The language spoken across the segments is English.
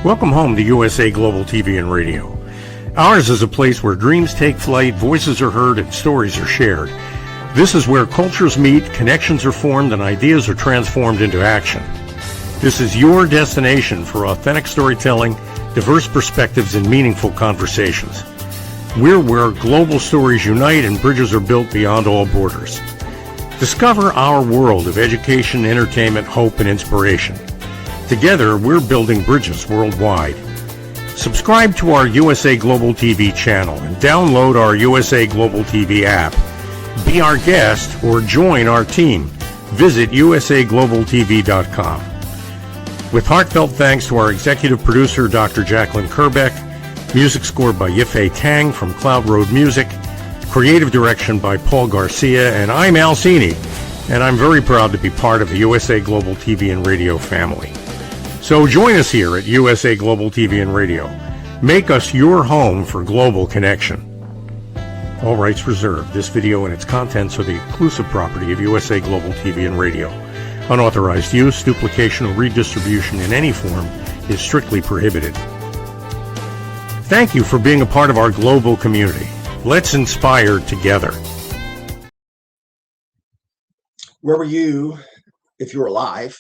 Welcome home to USA Global TV and Radio. Ours is a place where dreams take flight, voices are heard, and stories are shared. This is where cultures meet, connections are formed, and ideas are transformed into action. This is your destination for authentic storytelling, diverse perspectives, and meaningful conversations. We're where global stories unite and bridges are built beyond all borders. Discover our world of education, entertainment, hope, and inspiration. Together, we're building bridges worldwide. Subscribe to our USA Global TV channel and download our USA Global TV app. Be our guest or join our team. Visit usaglobaltv.com. With heartfelt thanks to our executive producer, Dr. Jacqueline Kerbeck, music scored by Yifei Tang from Cloud Road Music, creative direction by Paul Garcia, and I'm Al Cini, and I'm very proud to be part of the USA Global TV and Radio family. So join us here at USA Global TV and Radio. Make us your home for global connection. All rights reserved. This video and its contents are the exclusive property of USA Global TV and Radio. Unauthorized use, duplication, or redistribution in any form is strictly prohibited. Thank you for being a part of our global community. Let's inspire together. Where were you if you were alive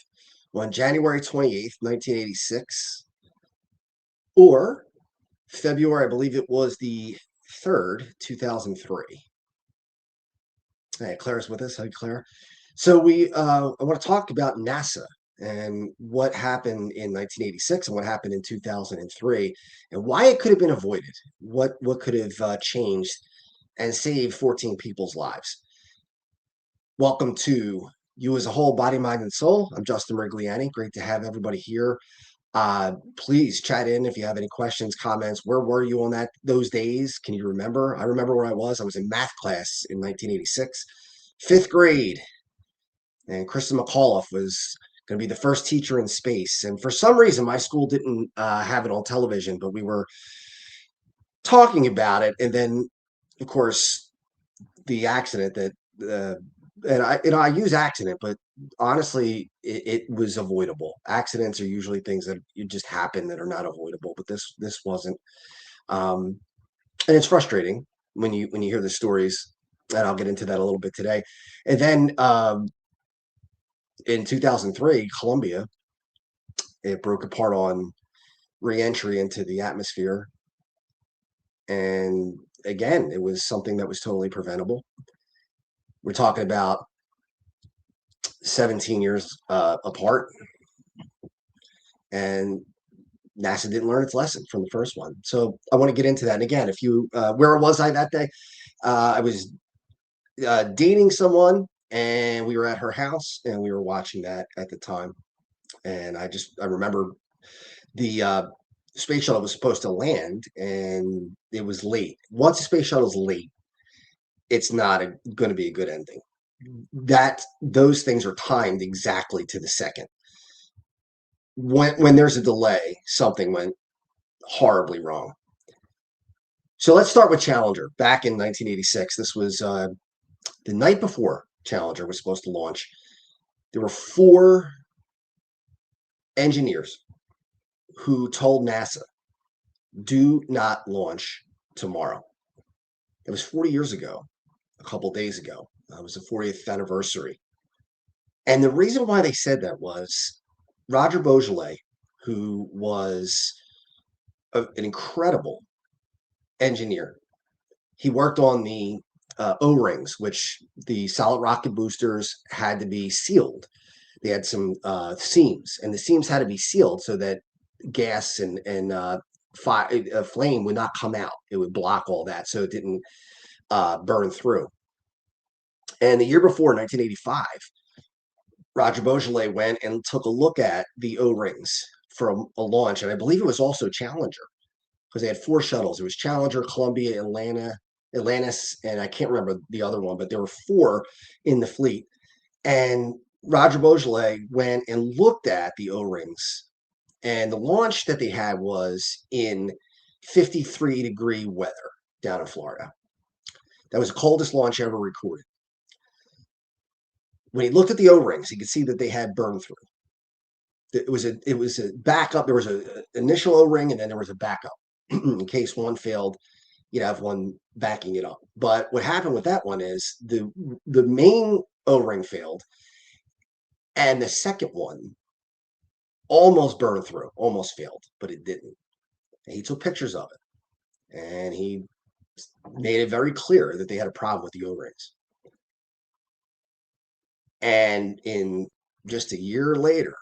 on January 28th, 1986, or February, I believe it was the 3rd, 2003. Hey, Claire's with us. Hi, Claire. So I want to talk about NASA and what happened in 1986 and what happened in 2003 and why it could have been avoided. What could have changed and saved 14 people's lives. Welcome to You as a Whole, Body, Mind, and Soul. I'm Justin Rigliani. Great to have everybody here. Please chat in if you have any questions, comments. Where were you on those days? Can you remember? I remember where I was. I was in math class in 1986, 5th grade. And Kristen McAuliffe was going to be the first teacher in space. And for some reason, my school didn't have it on television, but we were talking about it. And then, of course, the accident that I use accident, but honestly, it was avoidable. Accidents are usually things that you just happen that are not avoidable, but this wasn't. And it's frustrating when you hear the stories, and I'll get into that a little bit today. And then in 2003, Columbia, it broke apart on re-entry into the atmosphere, and again, it was something that was totally preventable. We're talking about 17 years apart, and NASA didn't learn its lesson from the first one. So I want to get into that. And again, if you, where was I that day? I was dating someone, and we were at her house, and we were watching that at the time. And I remember the space shuttle was supposed to land, and it was late. Once the space shuttle is late, it's not going to be a good ending. Those things are timed exactly to the second. When there's a delay, something went horribly wrong. So let's start with Challenger. Back in 1986, this was the night before Challenger was supposed to launch. There were 4 engineers who told NASA, do not launch tomorrow. It was 40 years ago, a couple days ago. It was the 40th anniversary. And the reason why they said that was Roger Beaujolais, who was an incredible engineer. He worked on the O-rings, which the solid rocket boosters had to be sealed. They had some seams, and the seams had to be sealed so that gas and flame would not come out. It would block all that so it didn't burn through. And the year before, 1985, Roger Beaujolais went and took a look at the O-rings for a launch. And I believe it was also Challenger, because they had 4 shuttles. It was Challenger, Columbia, Atlantis, and I can't remember the other one, but there were 4 in the fleet. And Roger Beaujolais went and looked at the O-rings. And the launch that they had was in 53-degree weather down in Florida. That was the coldest launch ever recorded. When he looked at the O-rings, he could see that they had burn through. it was a backup. There was a initial O-ring, and then there was a backup in case one failed. You'd have one backing it up. But what happened with that one is the main O-ring failed, and the second one almost burned through, almost failed, but it didn't. And he took pictures of it, and he made it very clear that they had a problem with the O-rings. And in just a year later,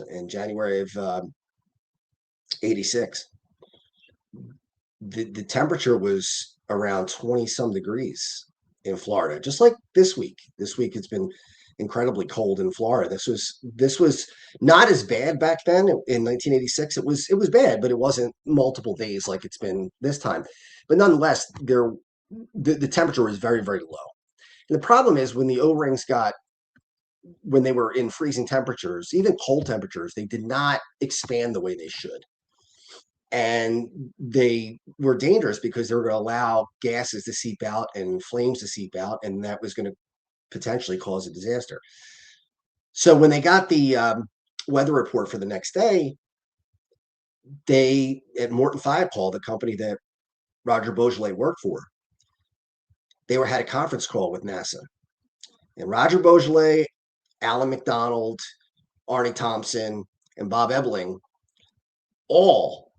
in January of '86, the temperature was around 20 some degrees in Florida, just like this week. This week it's been incredibly cold in Florida. This was not as bad back then in 1986. It was bad, but it wasn't multiple days like it's been this time. But nonetheless, the temperature was very, very low. And the problem is when the O-rings when they were in freezing temperatures, even cold temperatures, they did not expand the way they should. And they were dangerous because they were going to allow gases to seep out and flames to seep out, and that was going to potentially cause a disaster. So when they got the weather report for the next day, they at Morton Thiokol, the company that Roger Boisjoly worked for, they had a conference call with NASA, and Roger Boisjoly, Alan McDonald, Arnie Thompson, and Bob Ebeling all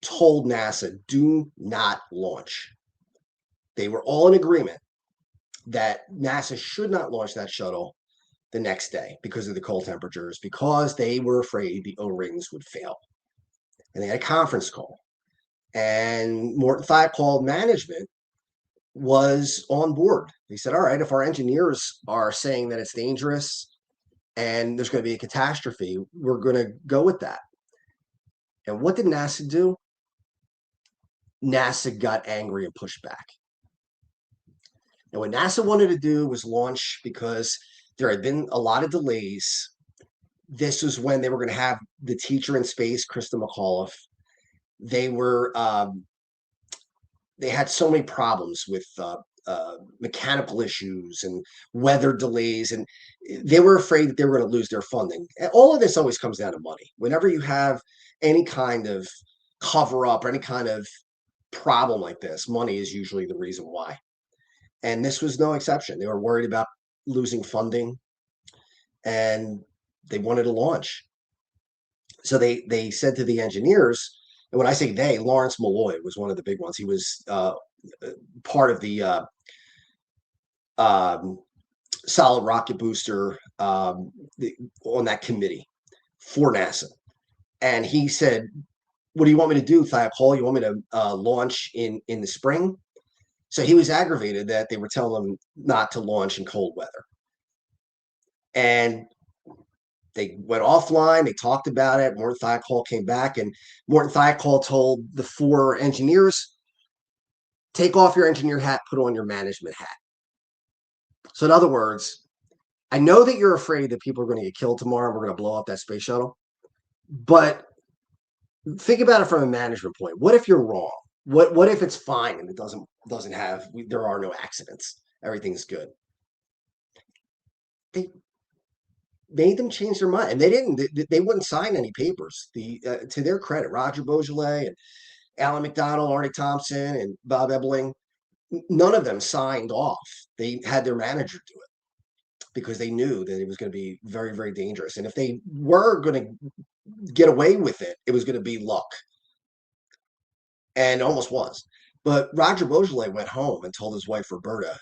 told NASA, do not launch. They were all in agreement that NASA should not launch that shuttle the next day because of the cold temperatures, because they were afraid the O-rings would fail. And they had a conference call. And Morton Thiokol management was on board. They said, all right, if our engineers are saying that it's dangerous and there's going to be a catastrophe, we're going to go with that. And what did NASA do? NASA got angry and pushed back. And what NASA wanted to do was launch because there had been a lot of delays. This was when they were going to have the teacher in space, Krista McAuliffe. They had so many problems with mechanical issues and weather delays, and they were afraid that they were going to lose their funding. And all of this always comes down to money. Whenever you have any kind of cover up or any kind of problem like this, money is usually the reason why. And this was no exception. They were worried about losing funding, and they wanted to launch. So they said to the engineers, and when I say they, Lawrence Malloy was one of the big ones. He was part of the solid rocket booster on that committee for NASA. And he said, what do you want me to do, Thiokol? You want me to launch in the spring? So he was aggravated that they were telling him not to launch in cold weather. And they went offline. They talked about it. Morton Thiokol came back, and Morton Thiokol told the 4 engineers, take off your engineer hat, put on your management hat. So in other words, I know that you're afraid that people are going to get killed tomorrow and we're going to blow up that space shuttle, but think about it from a management point. What if you're wrong? What if it's fine and it doesn't have, there are no accidents, everything's good? They made them change their mind, and they wouldn't sign any papers. To their credit, Roger Boisjoly and Alan McDonald, Arnie Thompson, and Bob Ebeling, none of them signed off. They had their manager do it because they knew that it was going to be very, very dangerous. And if they were going to get away with it, it was going to be luck. And almost was. But Roger Boisjoly went home and told his wife, Roberta,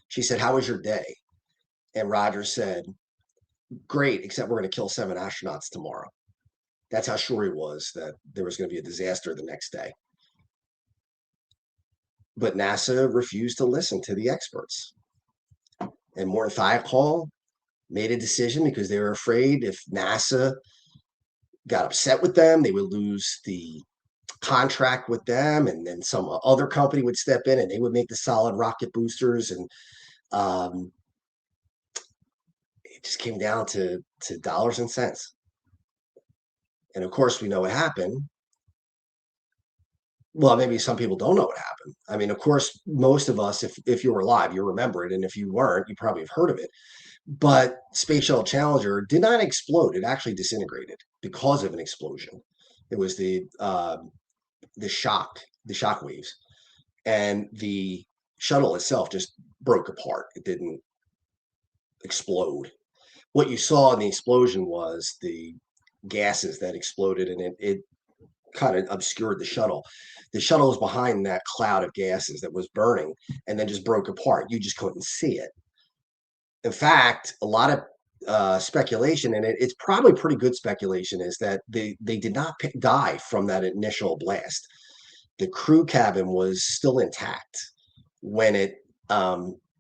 she said, how was your day? And Roger said, great, except we're going to kill 7 astronauts tomorrow. That's how sure he was that there was going to be a disaster the next day. But NASA refused to listen to the experts. And Morton Thiokol made a decision because they were afraid if NASA got upset with them, they would lose the contract with them, and then some other company would step in and they would make the solid rocket boosters. And it just came down to dollars and cents. And of course, we know what happened. Well, maybe some people don't know what happened. I mean, of course, most of us, if you were alive, you remember it, and if you weren't, you probably have heard of it. But Space Shuttle Challenger did not explode; it actually disintegrated because of an explosion. It was the shock, the shock waves, and the shuttle itself just broke apart. It didn't explode. What you saw in the explosion was the gases that exploded, and it kind of obscured the shuttle. The shuttle was behind that cloud of gases that was burning and then just broke apart. You just couldn't see it. In fact, a lot of speculation, and it's probably pretty good speculation, is that they did not die from that initial blast. The crew cabin was still intact when it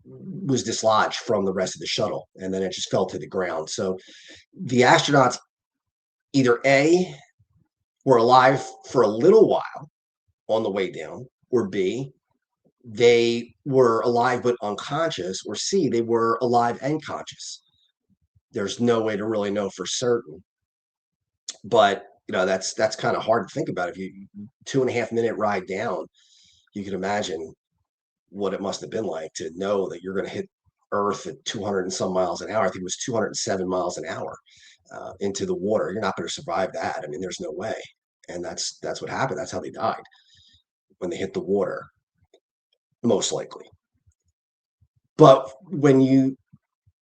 was dislodged from the rest of the shuttle, and then it just fell to the ground. So the astronauts either A, were alive for a little while on the way down, or B, they were alive but unconscious, or C, they were alive and conscious. There's no way to really know for certain. But that's kind of hard to think about. If you 2.5 minute ride down, you can imagine what it must have been like to know that you're going to hit Earth at 200 and some miles an hour. I think it was 207 miles an hour into the water. You're not going to survive that. I mean, there's no way. And that's what happened. That's how they died, when they hit the water, most likely. But when you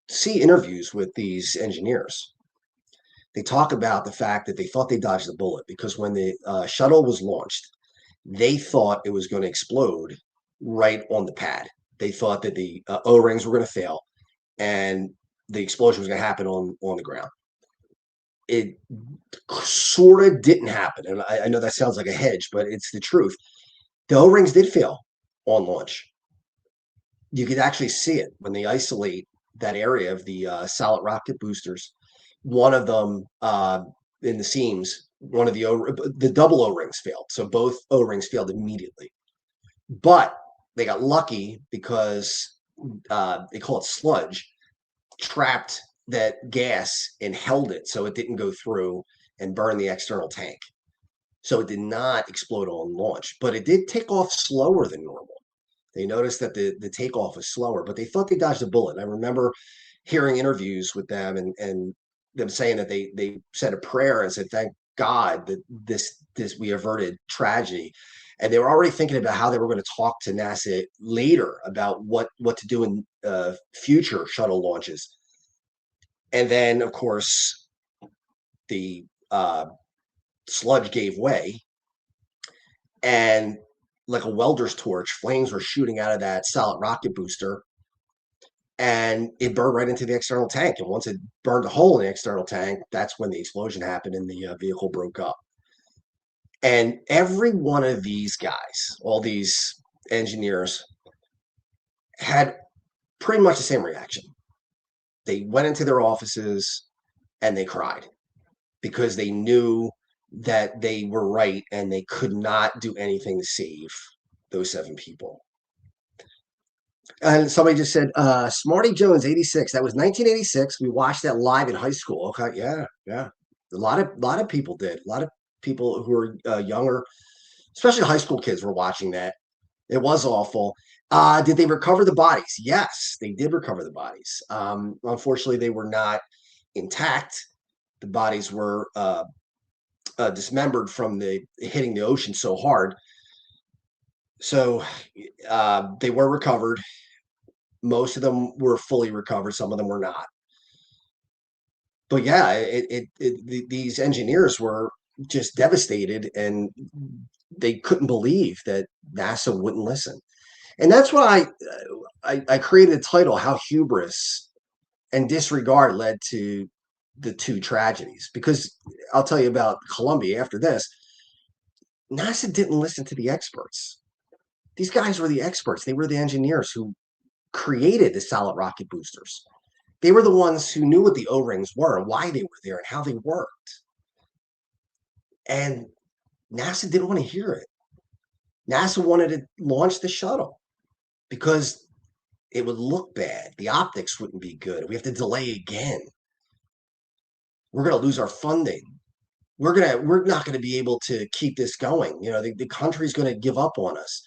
see interviews with these engineers, they talk about the fact that they thought they dodged the bullet because when the shuttle was launched, they thought it was going to explode right on the pad. They thought that the O-rings were going to fail and the explosion was going to happen on the ground. It sort of didn't happen. And I know that sounds like a hedge, but it's the truth. The O-rings did fail on launch. You could actually see it when they isolate that area of the solid rocket boosters. One of them in the seams, one of the double O-rings failed. So both O-rings failed immediately. But they got lucky because they call it sludge, trapped that gas and held it so it didn't go through and burn the external tank. So it did not explode on launch, but it did take off slower than normal. They noticed that the takeoff was slower, but they thought they dodged a bullet. I remember hearing interviews with them and them saying that they said a prayer and said, "Thank God that this we averted tragedy." And they were already thinking about how they were going to talk to NASA later about what to do in future shuttle launches. And then, of course, the sludge gave way, and like a welder's torch, flames were shooting out of that solid rocket booster, and it burned right into the external tank. And once it burned a hole in the external tank, that's when the explosion happened and the vehicle broke up. And every one of these guys, all these engineers, had pretty much the same reaction. They went into their offices and they cried because they knew that they were right and they could not do anything to save those 7 people. And somebody just said, Smarty Jones, 86. That was 1986. We watched that live in high school. Okay, yeah. A lot of people did. A lot of people who were younger, especially high school kids, were watching that. It was awful. Did they recover the bodies? Yes, they did recover the bodies. Unfortunately, they were not intact. The bodies were dismembered from the hitting the ocean so hard. So they were recovered. Most of them were fully recovered. Some of them were not. But yeah, these engineers were just devastated, and they couldn't believe that NASA wouldn't listen. And that's why I created a title, How Hubris and Disregard Led to the Two Tragedies. Because I'll tell you about Columbia after this. NASA didn't listen to the experts. These guys were the experts. They were the engineers who created the solid rocket boosters. They were the ones who knew what the O-rings were and why they were there and how they worked. And NASA didn't want to hear it. NASA wanted to launch the shuttle because it would look bad. The optics wouldn't be good. We have to delay again. We're going to lose our funding. we're not going to be able to keep this going. The country's going to give up on us.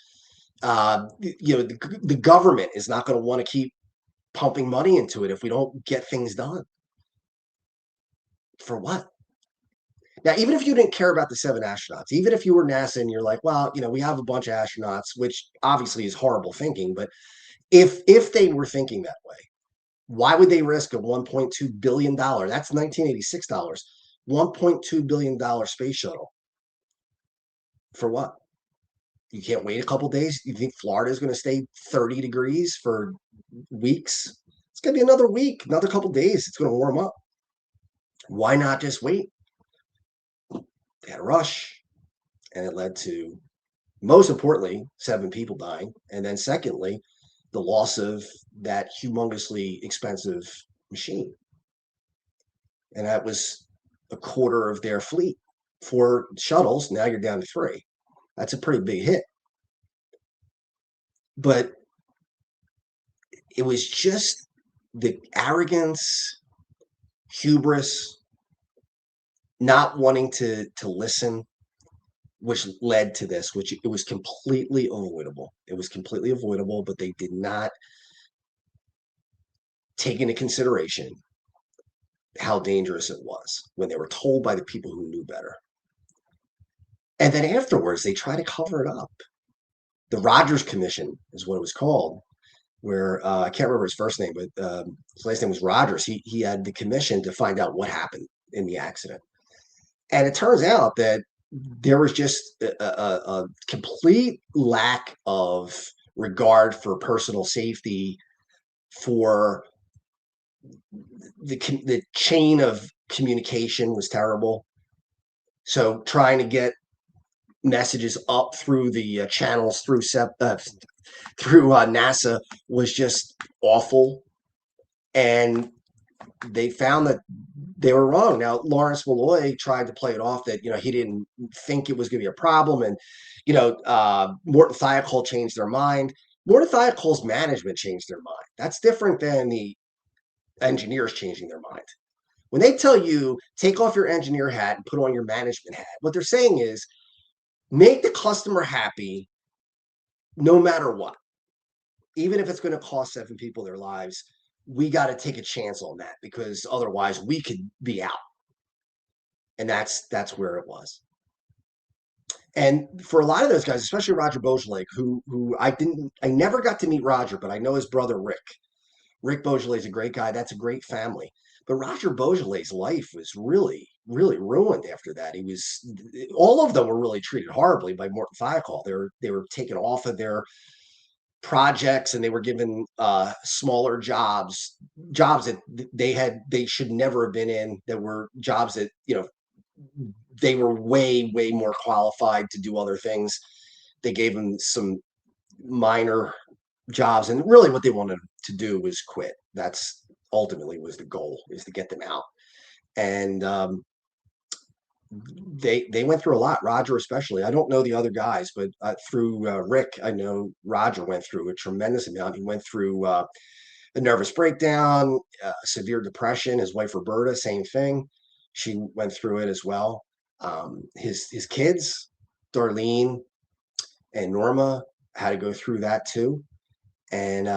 The government is not going to want to keep pumping money into it if we don't get things done. For what? Now, even if you didn't care about the 7 astronauts, even if you were NASA and you're like, well, we have a bunch of astronauts, which obviously is horrible thinking, but if they were thinking that way, why would they risk a $1.2 billion, that's 1986 dollars, $1.2 billion space shuttle? For what? You can't wait a couple days? You think Florida is going to stay 30 degrees for weeks? It's going to be another week, another couple days. It's going to warm up. Why not just wait? They had a rush, and it led to, most importantly, 7 people dying. And then secondly, the loss of that humongously expensive machine. And that was a quarter of their fleet. 4 shuttles, now you're down to 3. That's a pretty big hit. But it was just the arrogance, hubris, not wanting to listen, which led to this, which it was completely avoidable. It was completely avoidable, but they did not take into consideration how dangerous it was when they were told by the people who knew better. And then afterwards, they try to cover it up. The Rogers Commission is what it was called, where I can't remember his first name, but his last name was Rogers. He had the commission to find out what happened in the accident. And it turns out that there was just a complete lack of regard for personal safety, for the chain of communication was terrible. So trying to get messages up through the channels through NASA was just awful. And they found that they were wrong. Now, Lawrence Malloy tried to play it off that, he didn't think it was going to be a problem. And, Morton Thiokol changed their mind. Morton Thiokol's management changed their mind. That's different than the engineers changing their mind. When they tell you, take off your engineer hat and put on your management hat, what they're saying is, make the customer happy no matter what. Even if it's going to cost 7 people their lives, we got to take a chance on that, because otherwise we could be out. And that's where it was. And for a lot of those guys, especially Roger Beaujolais, who I never got to meet Roger, but I know his brother Rick. Rick Beaujolais is a great guy. That's a great family. But Roger Beaujolais' life was really, really ruined after that. All of them were really treated horribly by Morton Thiokol. They were taken off of their projects, and they were given smaller jobs that they should never have been in. That were jobs that they were way, way more qualified to do other things. They gave them some minor jobs, and really what they wanted to do was quit. That's ultimately was the goal, is to get them out. And they went through a lot, Roger especially. I don't know the other guys, but through Rick, I know Roger went through a tremendous amount. He went through a nervous breakdown, severe depression. His wife Roberta, same thing. She went through it as well. His kids, Darlene and Norma, had to go through that too. And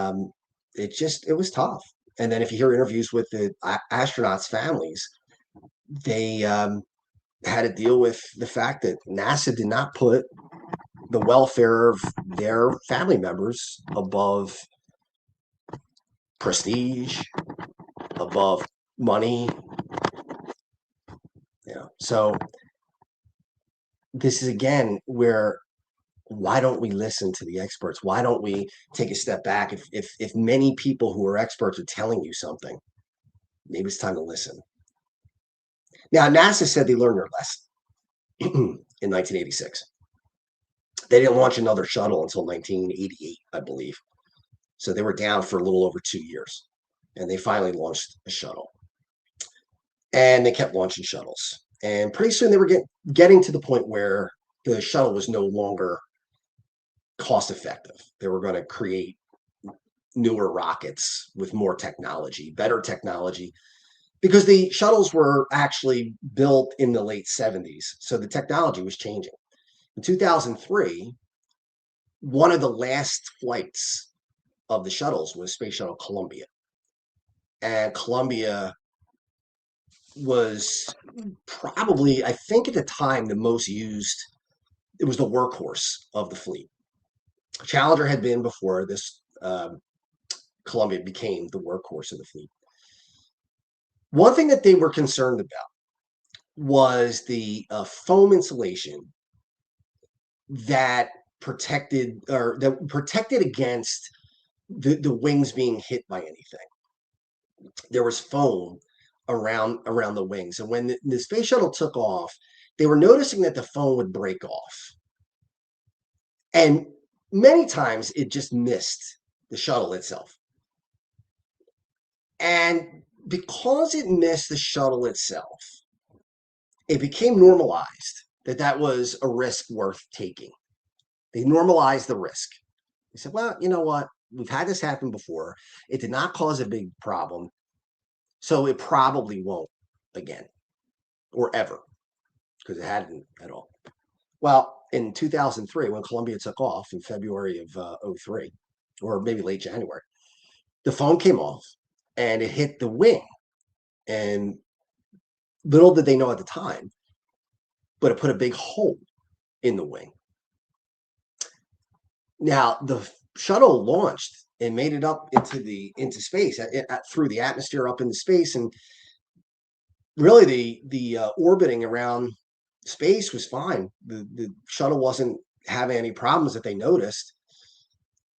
it was tough. And then if you hear interviews with the astronauts' families, they had to deal with the fact that NASA did not put the welfare of their family members above prestige, above money. So this is again where, why don't we listen to the experts? Why don't we take a step back? If many people who are experts are telling you something, maybe it's time to listen. Now, NASA said they learned their lesson in 1986. They didn't launch another shuttle until 1988, I believe. So they were down for a little over 2 years, and they finally launched a shuttle. And they kept launching shuttles. And pretty soon they were getting to the point where the shuttle was no longer cost effective. They were going to create newer rockets with more technology, better technology. because the shuttles were actually built in the late 70s. So the technology was changing. In 2003, one of the last flights of the shuttles was Space Shuttle Columbia. And Columbia was probably, I think at the time, the most used. It was the workhorse of the fleet. Challenger had been before this. Columbia became the workhorse of the fleet. One thing that they were concerned about was the foam insulation that protected against the wings being hit by anything. There was foam around the wings, and when the space shuttle took off, they were noticing that the foam would break off, and many times it just missed the shuttle itself. And because it missed the shuttle itself, it became normalized that was a risk worth taking. They normalized the risk. They said, well, you know what? We've had this happen before. It did not cause a big problem, so it probably won't again or ever, because it hadn't at all. Well, in 2003, when Columbia took off in February of 2003, or maybe late January, the foam came off and it hit the wing. And little did they know at the time, but it put a big hole in the wing. Now, the shuttle launched and made it up into space through the atmosphere up into space, and really the orbiting around space was fine. The shuttle wasn't having any problems that they noticed.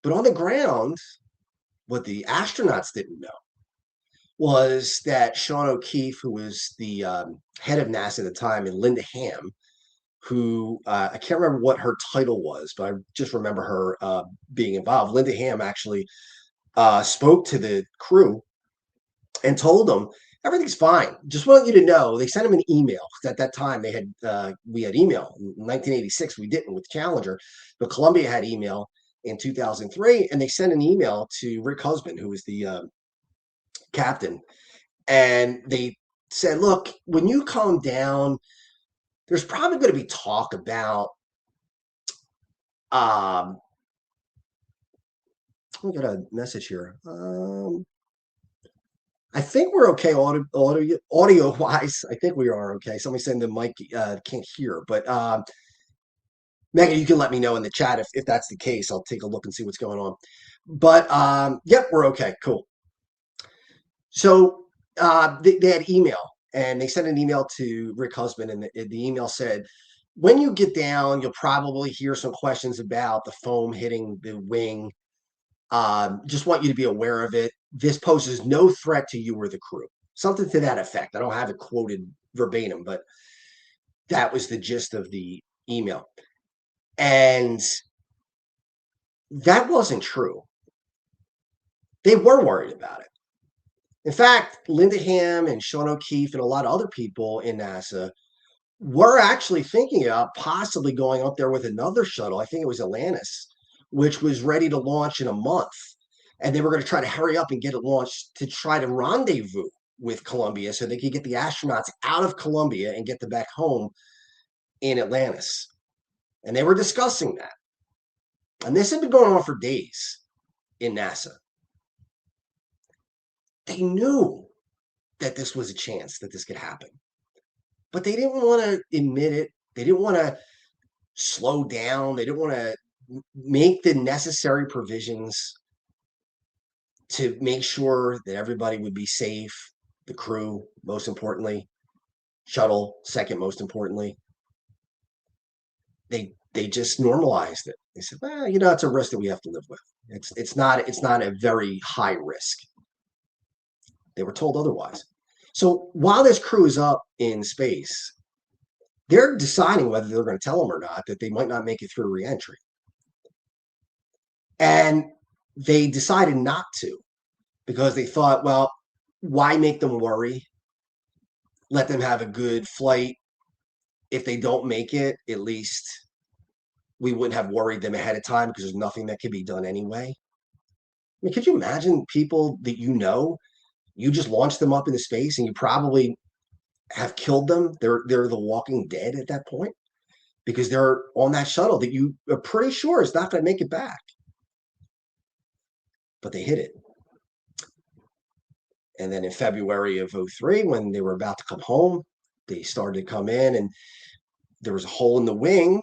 But on the ground, what the astronauts didn't know was that Sean O'Keefe, who was the head of NASA at the time, and Linda Ham, who I can't remember what her title was, but I just remember her being involved. Linda Ham actually spoke to the crew and told them everything's fine. Just want you to know, they sent him an email. At that time, we had email. In 1986, we didn't with Challenger, but Columbia had email in 2003, and they sent an email to Rick Husband, who was the captain, and they said, look, when you calm down, there's probably going to be talk about we got a message here. I think we're okay audio wise. I think we are okay. Somebody saying the mic can't hear, but Megan, you can let me know in the chat if that's the case. I'll take a look and see what's going on. But yep, we're okay. Cool. So they had email, and they sent an email to Rick Husband, and the email said, when you get down, you'll probably hear some questions about the foam hitting the wing. Just want you to be aware of it. This poses no threat to you or the crew. Something to that effect. I don't have it quoted verbatim, but that was the gist of the email. And that wasn't true. They were worried about it. In fact, Linda Ham and Sean O'Keefe and a lot of other people in NASA were actually thinking about possibly going up there with another shuttle. I think it was Atlantis, which was ready to launch in a month. And they were going to try to hurry up and get it launched to try to rendezvous with Columbia so they could get the astronauts out of Columbia and get them back home in Atlantis. And they were discussing that. And this had been going on for days in NASA. They knew that this was a chance that this could happen, but they didn't want to admit it. They didn't want to slow down. They didn't want to make the necessary provisions to make sure that everybody would be safe. The crew, most importantly, shuttle, second most importantly. They just normalized it. They said, well, it's a risk that we have to live with. It's not a very high risk. They were told otherwise. So while this crew is up in space, they're deciding whether they're going to tell them or not that they might not make it through reentry. And they decided not to, because they thought, well, why make them worry? Let them have a good flight. If they don't make it, at least we wouldn't have worried them ahead of time, because there's nothing that can be done anyway. I mean, could you imagine people that You just launch them up into space and you probably have killed them. They're the walking dead at that point because they're on that shuttle that you are pretty sure is not going to make it back. But they hit it. And then in February of 03, when they were about to come home, they started to come in and there was a hole in the wing,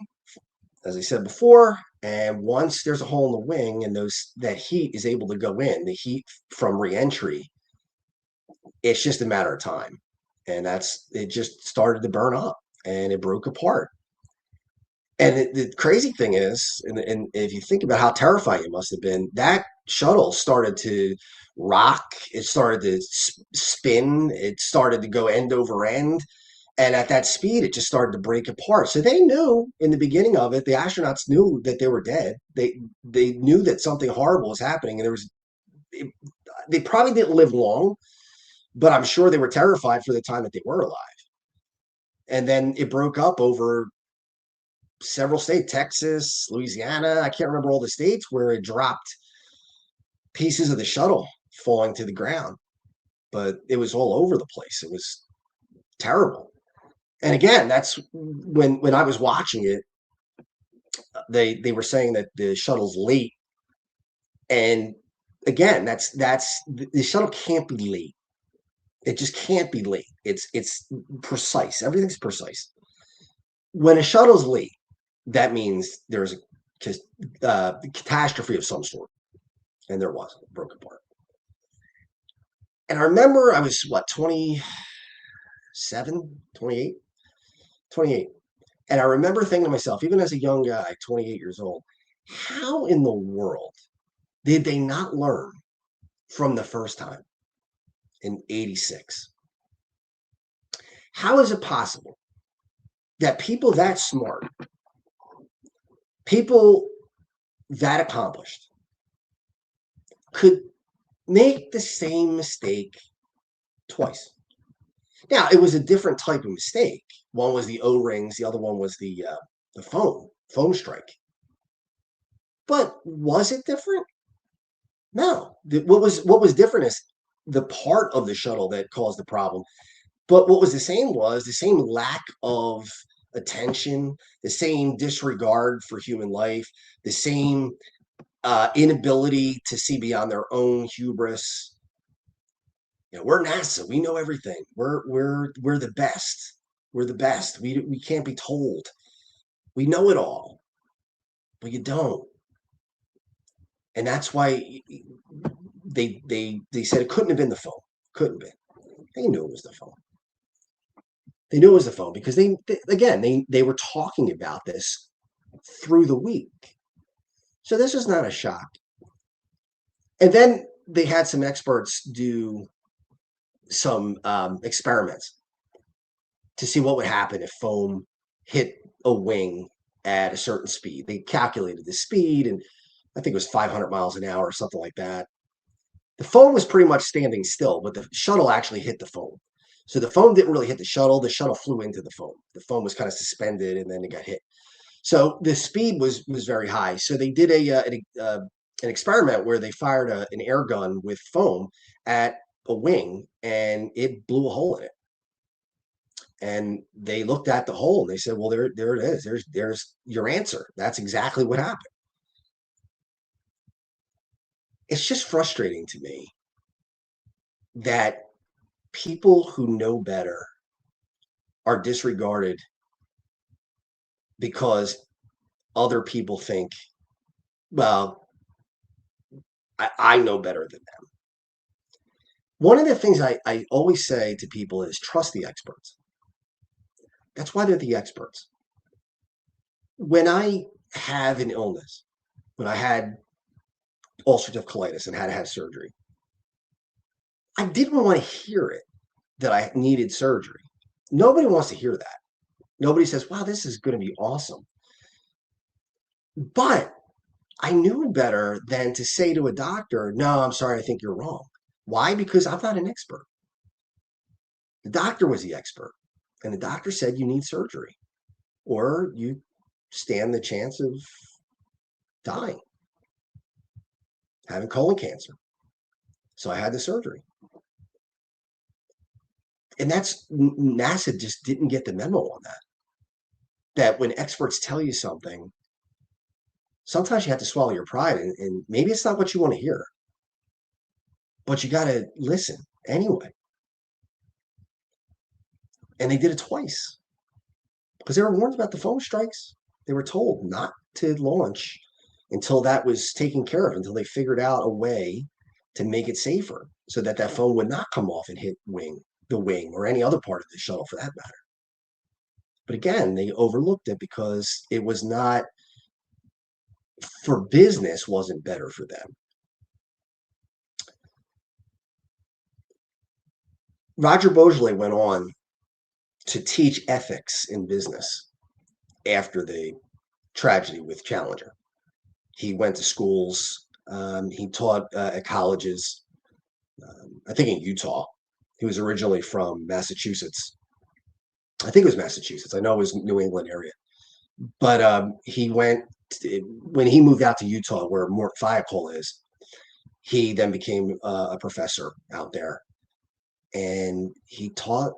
as I said before. And once there's a hole in the wing and that heat is able to go in, the heat from reentry, it's just a matter of time. And it just started to burn up and it broke apart. And the crazy thing is, and if you think about how terrifying it must have been, that shuttle started to rock. It started to spin. It started to go end over end. And at that speed, it just started to break apart. So they knew in the beginning of it, the astronauts knew that they were dead. They knew that something horrible was happening. And they probably didn't live long, but I'm sure they were terrified for the time that they were alive. And then it broke up over several states, Texas, Louisiana. I can't remember all the states where it dropped pieces of the shuttle falling to the ground, but it was all over the place. It was terrible. And again, that's when I was watching it, they were saying that the shuttle's late. And again, that's the shuttle can't be late. It just can't be late. It's precise. Everything's precise. When a shuttle's late, that means there's a catastrophe of some sort. And there was. It broke apart. And I remember I was, 27, 28? 28. And I remember thinking to myself, even as a young guy, 28 years old, how in the world did they not learn from the first time in 86? How is it possible that people that smart, people that accomplished, could make the same mistake twice? Now, it was a different type of mistake. One was the O-rings, the other one was the foam strike. But was it different? No. What was different is the part of the shuttle that caused the problem. But what was the same lack of attention, the same disregard for human life, the same inability to see beyond their own hubris. We're NASA. We know everything. We're the best. We're the best. We can't be told. We know it all, but you don't. And that's why they said it couldn't have been the phone. Couldn't have been. They knew it was the phone. They knew it was the phone because they were talking about this through the week. So this is not a shock. And then they had some experts do some experiments to see what would happen if foam hit a wing at a certain speed. They calculated the speed, and I think it was 500 miles an hour or something like that. The foam was pretty much standing still, but the shuttle actually hit the foam. So the foam didn't really hit the shuttle. The shuttle flew into the foam. The foam was kind of suspended, and then it got hit. So the speed was very high. So they did an experiment where they fired an air gun with foam at a wing, and it blew a hole in it. And they looked at the hole and they said, "Well, there it is. There's your answer. That's exactly what happened." It's just frustrating to me that people who know better are disregarded because other people think, well, I know better than them. One of the things I always say to people is trust the experts. That's why they're the experts. When I have an illness, when I had ulcerative colitis and had to have surgery, I didn't want to hear it that I needed surgery. Nobody wants to hear that. Nobody says, wow, this is going to be awesome. But I knew better than to say to a doctor, no, I'm sorry, I think you're wrong. Why? Because I'm not an expert. The doctor was the expert. And the doctor said you need surgery or you stand the chance of dying, having colon cancer. So I had the surgery. And that's NASA just didn't get the memo on that. That when experts tell you something, sometimes you have to swallow your pride, and maybe it's not what you want to hear, but you got to listen anyway. And they did it twice because they were warned about the phone strikes. They were told not to launch until that was taken care of, until they figured out a way to make it safer so that that phone would not come off and hit the wing, or any other part of the shuttle for that matter. But again, they overlooked it because it was not for business, wasn't better for them. Roger Boisjoly went on to teach ethics in business after the tragedy with Challenger. He went to schools. He taught at colleges, I think in Utah. He was originally from Massachusetts. I think it was Massachusetts. I know it was New England area. But he went, when he moved out to Utah, where Mort Fiacol is, he then became a professor out there. And he taught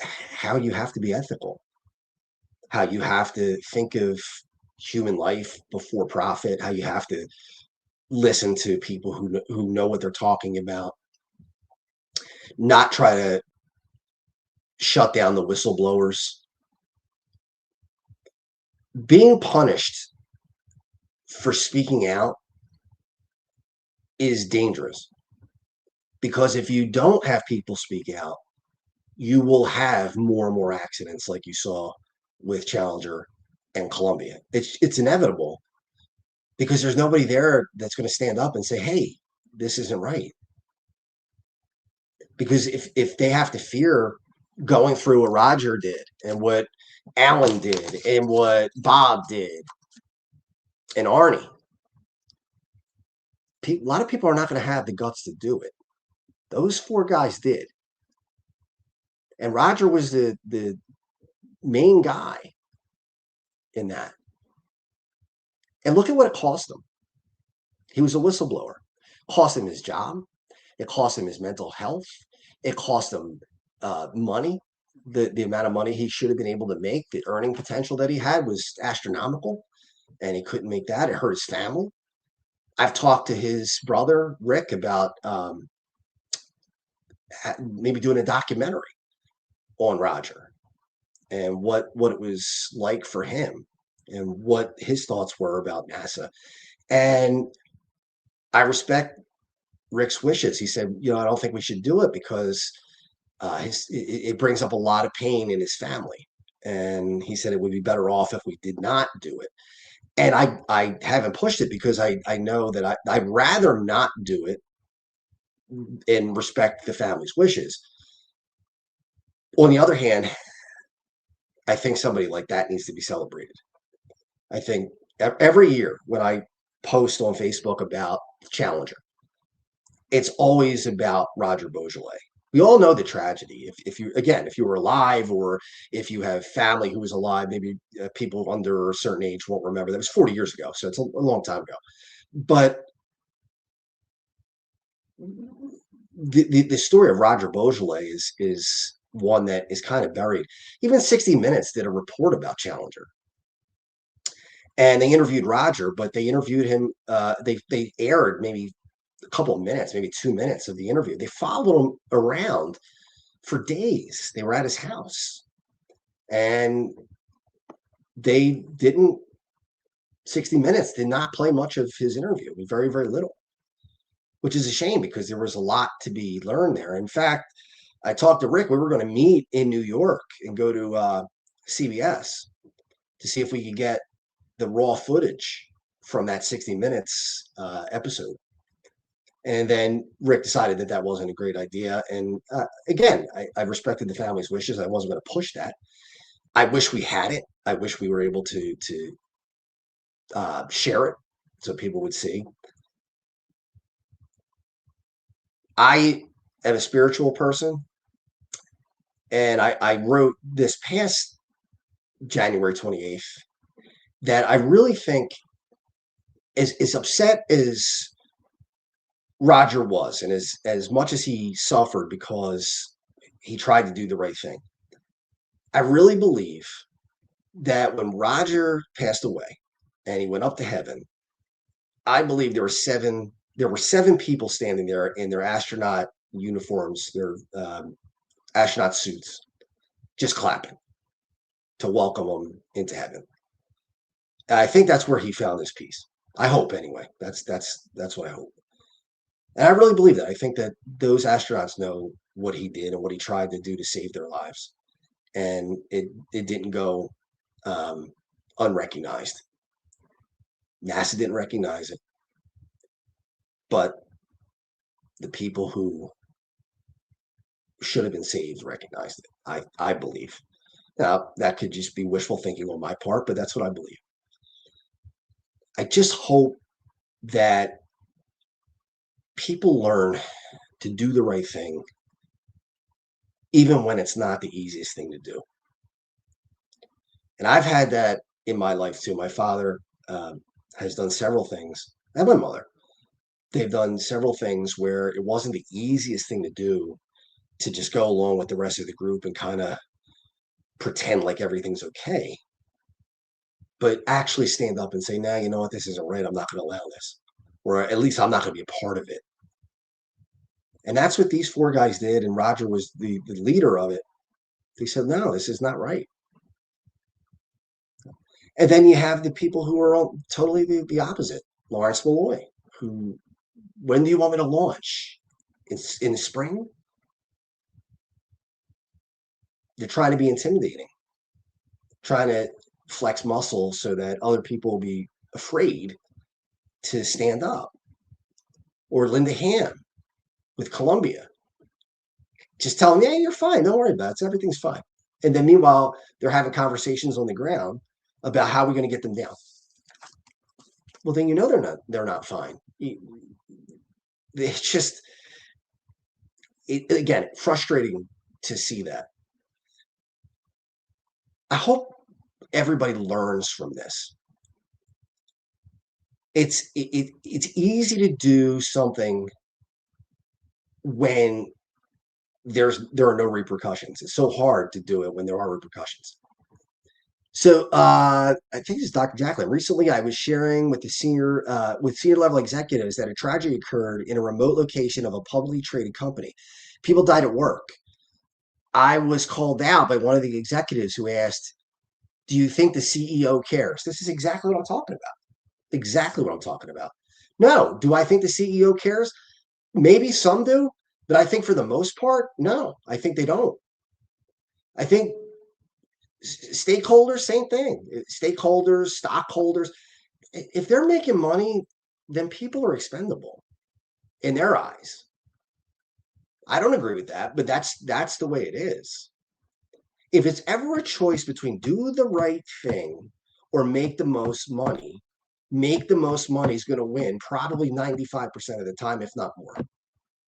how you have to be ethical, how you have to think of human life before profit, how you have to listen to people who know what they're talking about, not try to shut down the whistleblowers. Being punished for speaking out is dangerous, because if you don't have people speak out, you will have more and more accidents like you saw with Challenger and Columbia. It's inevitable, because there's nobody there that's going to stand up and say, hey, this isn't right. Because if they have to fear going through what Roger did and what Alan did and what Bob did and Arnie, a lot of people are not going to have the guts to do it. Those four guys did. And Roger was the main guy in that. And look at what it cost him. He was a whistleblower. It cost him his job. It cost him his mental health. It cost him money. The amount of money he should have been able to make, the earning potential that he had was astronomical, and he couldn't make that. It hurt his family. I've talked to his brother, Rick, about maybe doing a documentary on Roger and what it was like for him and what his thoughts were about NASA. And I respect Rick's wishes. He said, I don't think we should do it because it brings up a lot of pain in his family. And he said it would be better off if we did not do it. And I haven't pushed it because I know that I'd rather not do it and respect the family's wishes. On the other hand, I think somebody like that needs to be celebrated. I think every year when I post on Facebook about Challenger, it's always about Roger Boisjoly. We all know the tragedy. If you were alive, or if you have family who was alive, maybe people under a certain age won't remember. That was 40 years ago, so it's a long time ago. But the story of Roger Boisjoly is one that is kind of buried. Even 60 Minutes did a report about Challenger, and they interviewed Roger, but they interviewed him. They aired maybe a couple of minutes, maybe 2 minutes of the interview. They followed him around for days. They were at his house, and 60 Minutes did not play much of his interview, very, very little, which is a shame because there was a lot to be learned there. In fact, I talked to Rick. We were going to meet in New York and go to CBS to see if we could get the raw footage from that 60 Minutes episode. And then Rick decided that wasn't a great idea. And again, I respected the family's wishes. I wasn't going to push that. I wish we had it. I wish we were able to share it so people would see. I am a spiritual person. And I wrote this past January 28th that I really think, as upset as Roger was, and as much as he suffered because he tried to do the right thing. I really believe that when Roger passed away and he went up to heaven, I believe there were seven people standing there in their astronaut uniforms, their astronaut suits, just clapping to welcome him into heaven. And I think that's where he found his peace. I hope anyway. That's what I hope. And I really believe that. I think that those astronauts know what he did and what he tried to do to save their lives. And it didn't go um, unrecognized. NASA didn't recognize it, but the people who should have been saved recognized it. I believe. Now that could just be wishful thinking on my part, but that's what I believe. I just hope that people learn to do the right thing, even when it's not the easiest thing to do. And I've had that in my life too. My father has done several things, and my mother. They've done several things where it wasn't the easiest thing to do to just go along with the rest of the group and kind of pretend like everything's okay, but actually stand up and say, "Nah, you know what? This isn't right. I'm not going to allow this, or at least I'm not going to be a part of it." And that's what these four guys did. And Roger was the leader of it. They said, "No, this is not right." And then you have the people who are all totally the opposite. Lawrence Malloy, who, when do you want me to launch? It's in the spring. They're trying to be intimidating, trying to flex muscle so that other people will be afraid to stand up. Or Linda Ham with Columbia, just tell them, "Yeah, you're fine. Don't worry about it. Everything's fine." And then meanwhile, they're having conversations on the ground about how we're going to get them down. Well, then you know they're not fine. It's just again frustrating to see that. I hope everybody learns from this. It's easy to do something when there are no repercussions. It's so hard to do it when there are repercussions. So I think it's Dr. Jacqueline. Recently, I was sharing with senior level executives that a tragedy occurred in a remote location of a publicly traded company. People died at work. I was called out by one of the executives who asked, "Do you think the CEO cares?" This is exactly what I'm talking about. Exactly what I'm talking about. No. Do I think the CEO cares? Maybe some do, but I think for the most part, no. I think they don't. I think stakeholders, same thing. Stakeholders, stockholders, if they're making money, then people are expendable in their eyes. I don't agree with that, but that's the way it is. If it's ever a choice between do the right thing or make the most money, make the most money is going to win probably 95% of the time, if not more.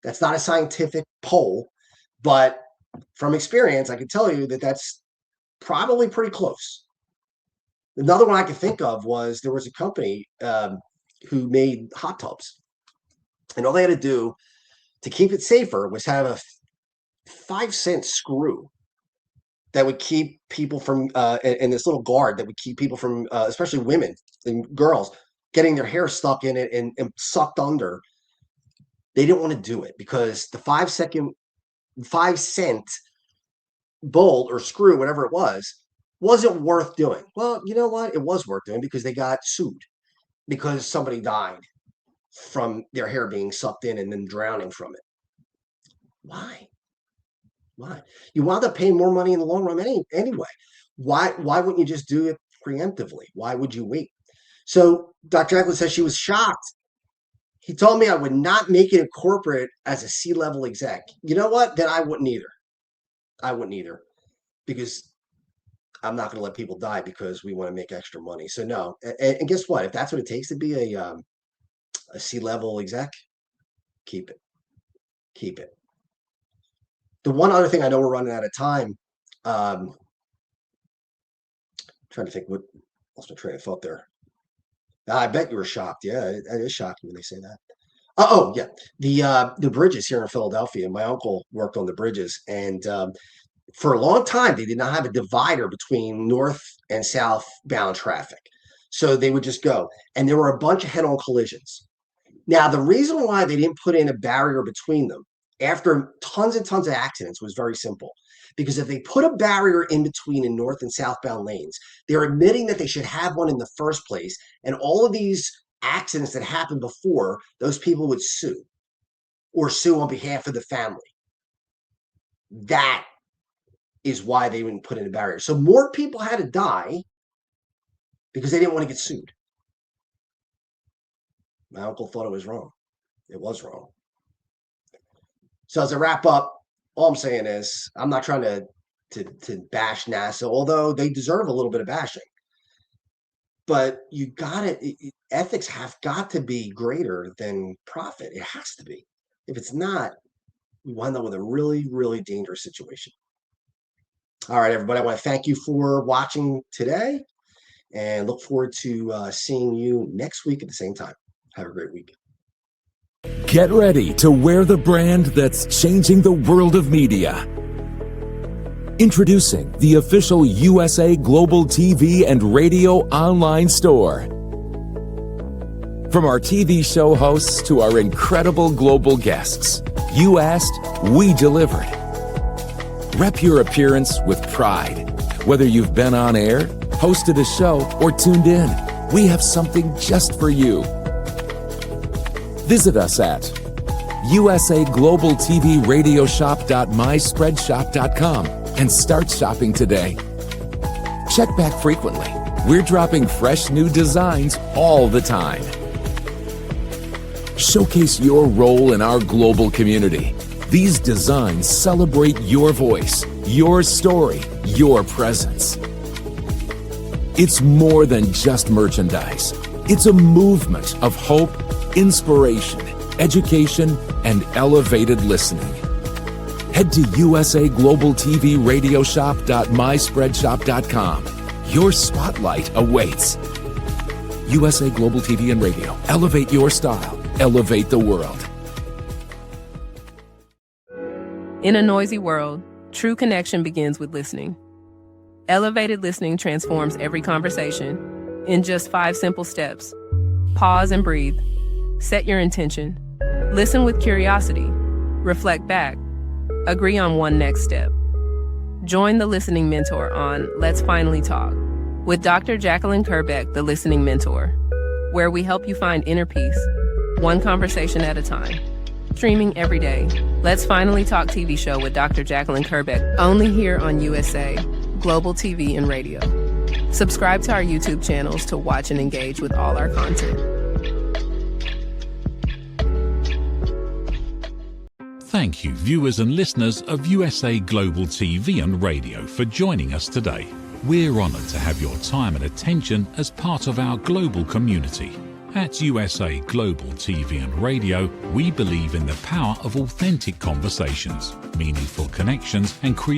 That's not a scientific poll, but from experience, I can tell you that that's probably pretty close. Another one I could think of was there was a company who made hot tubs, and all they had to do to keep it safer was have a 5-cent screw that would keep people from, and this little guard that would keep people from, especially women and girls, getting their hair stuck in it and sucked under. They didn't want to do it because the 5-cent bolt or screw, whatever it was, wasn't worth doing. Well, you know what? It was worth doing because they got sued because somebody died from their hair being sucked in and then drowning from it. Why? Why? You wound up paying more money in the long run anyway. Why wouldn't you just do it preemptively? Why would you wait? So Dr. Eklund says she was shocked. He told me I would not make it in corporate as a C-level exec. You know what? Then I wouldn't either. I wouldn't either because I'm not going to let people die because we want to make extra money. So no. And guess what? If that's what it takes to be a C-level exec, keep it. Keep it. The one other thing, I know we're running out of time. Trying to think what lost my train of thought there. I bet you were shocked. Yeah, it is shocking when they say that. Oh, yeah. The bridges here in Philadelphia, my uncle worked on the bridges, and for a long time they did not have a divider between north and southbound traffic. So they would just go, and there were a bunch of head-on collisions. Now, the reason why they didn't put in a barrier between them after tons and tons of accidents was very simple. Because if they put a barrier in between in north and southbound lanes, they're admitting that they should have one in the first place. And all of these accidents that happened before, those people would sue or sue on behalf of the family. That is why they didn't put in a barrier. So more people had to die because they didn't want to get sued. My uncle thought it was wrong. It was wrong. So as I wrap up, all I'm saying is I'm not trying to bash NASA, although they deserve a little bit of bashing. But you got it. Ethics have got to be greater than profit. It has to be. If it's not, we wind up with a really, really dangerous situation. All right, everybody. I want to thank you for watching today, and look forward to seeing you next week at the same time. Have a great week. Get ready to wear the brand that's changing the world of media. Introducing the official USA Global TV and Radio online store. From our TV show hosts to our incredible global guests, you asked, we delivered. Rep your appearance with pride. Whether you've been on air, hosted a show, or tuned in, we have something just for you. Visit us at usaglobaltvradioshoп.myspreadshop.com and start shopping today. Check back frequently. We're dropping fresh new designs all the time. Showcase your role in our global community. These designs celebrate your voice, your story, your presence. It's more than just merchandise. It's a movement of hope, inspiration, education, and elevated listening. Head to usaglobaltvradioshoп.myspreadshop.com. Your spotlight awaits. USA Global TV and Radio. Elevate your style. Elevate the world. In a noisy world, true connection begins with listening. Elevated listening transforms every conversation in just 5 simple steps. Pause and breathe. Set your intention. Listen with curiosity. Reflect back. Agree on one next step. Join the Listening Mentor on Let's Finally Talk with Dr. Jacqueline Kerbeck, the Listening Mentor, where we help you find inner peace, one conversation at a time. Streaming every day. Let's Finally Talk TV show with Dr. Jacqueline Kerbeck, only here on USA Global TV and Radio. Subscribe to our YouTube channels to watch and engage with all our content. Thank you, viewers and listeners of USA Global TV and Radio, for joining us today. We're honoured to have your time and attention as part of our global community. At USA Global TV and Radio, we believe in the power of authentic conversations, meaningful connections, and creativity.